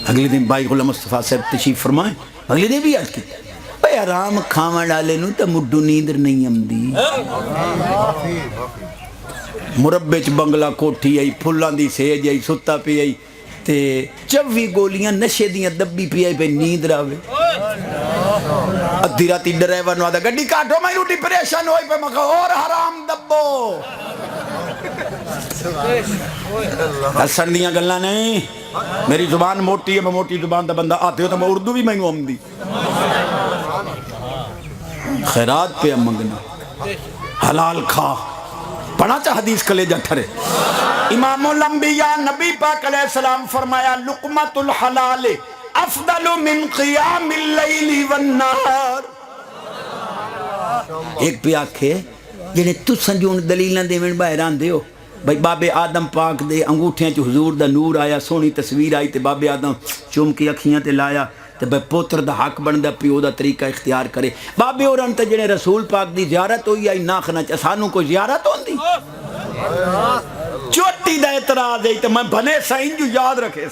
اگلے دن بھائی غلام مصطفیٰ صاحب تشریف فرمائیں، اگلے دن بھی عرض کی بھئی آرام کھاون والے نوں تے مڈو نیندر نہیں آمدی، مربے چ بنگلہ کوٹھی آئی، پھلاں دی سیج آئی، ستا پی آئی تے 24 گولیاں نشے دیاں دبی پی آئی پہ نیند راوے ادھی راتی ڈرائیور نو آدھا گڈی کاٹو میں روٹی پریشان ہوئی پہ مکہ اور حرام دبو حسن دیاں گلہ نہیں، میری زبان موٹی ہے، میں موٹی زبان دا بندہ آتے ہو تو میں اردو بھی میں ہوں دی خیرات پہ منگنا حلال کھا پڑھا چاہ حدیث کلیجہ ٹھرے امام الانبیاء نبی پاک علیہ السلام فرمایا لقمت الحلال افضل من قیام اللیل والنہار ایک پہ آکھے جنہیں تو سنجون دلیلیں دے میں باہران دے ہو بھائی باب آدم پاک دے انگوٹھیاں چو حضور دا نور آیا سونی تصویر آئی تے باب آدم چوم کی اکھیاں تے لایا تے بھائی پوتر دا حق بندہ پیو دا طریقہ اختیار کرے بابے اور انت جنہیں رسول پاک دی زیارت ہوئی آئی ناخنا چاہ سانوں کو زیارت ہوندی چوٹی دا اعتراض ہے تو میں بھنے سائن جو یاد رکھے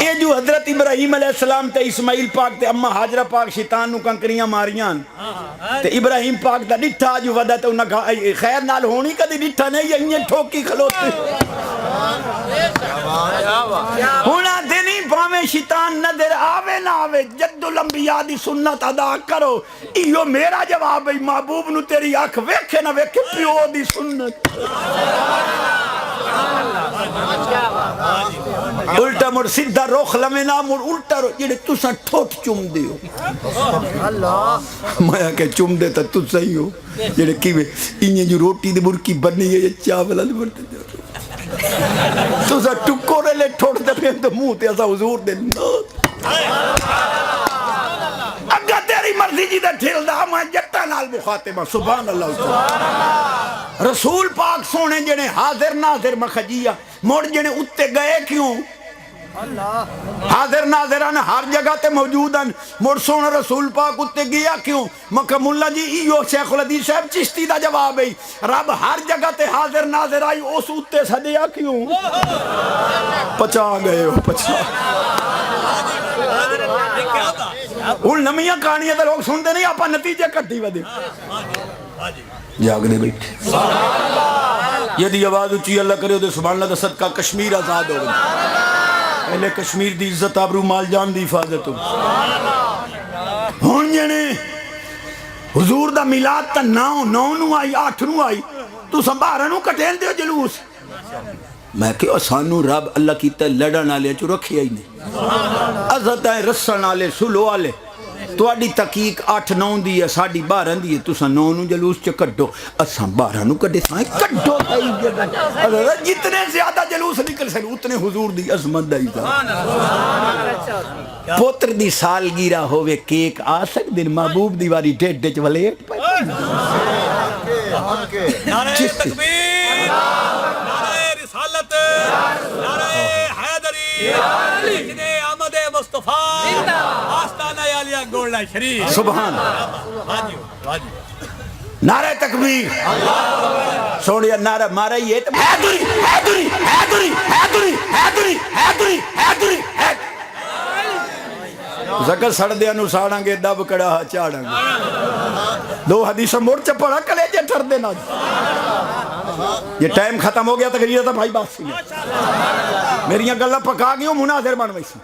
اے جو حضرت ابراہیم علیہ السلام تے اسماعیل پاک تے اممہ حاجرہ پاک شیطان نو کنکریاں ماریاں تے ابراہیم پاک دا ڈٹھا جو ودا تے انہا خیر نال ہونی کدی ڈٹھا نہیں یہ ٹھوکی کھلوتے ہونا دینی پاویں شیطان نظر آوے نہ آوے جد الانبیاء دی سنت ادا کرو ایو میرا جواب ہے محبوب نو تیری آنکھ ویکھے نہ ویکھے پیو دی سنت الٹا مر سدھا روخ لمینا مر الٹا رو جڑے تساں ٹھوٹ چوم دیو میں کہ چوم دیتا تو صحیح ہو جڑے کیوے انہیں جو روٹی دی برکی بنی ہے یہ چاولا دی برتے دیو تو سا ٹکو رہے لے ٹھوٹ دے پھر تو منہ تے ایسا حضور دے اگا تیری مرضی جی دے ٹھیل دا میں جتا نال مخاطبہ سبحان اللہ رسول پاک سونے جنے حاضر ناظر مخجیہ موڑ جنے اتے گئے کیوں حاضر ناظران ہر جگہ تے موجودن موڑ سونا رسول پاک اتے گیا کیوں مکہ اللہ جی ایو شیخ الحدیث صاحب چشتی دا جواب ہے رب ہر جگہ تے حاضر ناظر آئی اس اتے سدیا کیوں پچا گئے ہو پچا ان نمیاں کہانیاں تے لوگ سن دے نہیں آپا نتیجے کٹی ودے جاگ دے بیٹھے یہ دی آواز اچھی اللہ کرے دے سبحان اللہ دا صدقہ کشمیر آزاد ہو گئی پہلے کشمیر دی عزت آبرو مال جان دی حفاظت ہو ہون جنے حضور دا میلاد تا نو آئی 8 نو آئی تو سنبارہ نو کٹین دیو جلوس میں کہ سانو رب اللہ کی تے لڑن آلے چو رکھی آئی نہیں عزت آئے رسن آلے سلو آلے تو آڈی تحقیق 8-9 دی ہے ساڑی 12 دی ہے تو سا 9 نو جلوس چا کٹو اساں 12 نو کٹے سائیں کٹو جتنے زیادہ جلوس نکل سکے اتنے حضور دی عظمت دائی پوتر دی سال گیرہ ہوئے کیک آ سک دن محبوب دیواری ڈیٹ ڈیچ ولیٹ نعرہ تکبیر نعرہ رسالت نعرہ حیدری جنہیں آمد مصطفیٰ آستانہ عالیہ گولڈہ شریف سبحان نعرہ تکبیر سوڑیا نعرہ مارا یہ حیدری حیدری حیدری حیدری حیدری حیدری حیدری زکر سڑ دیا نو ساڑھاں گے دب کڑا چاڑھاں گے 2 حدیث موڑ چپڑا کلے جے ٹھر دینا یہ ٹائم ختم ہو گیا تقریر تھا بھائی بات سی میری گلہ پکا گئی ہوں مناظر بن ویسی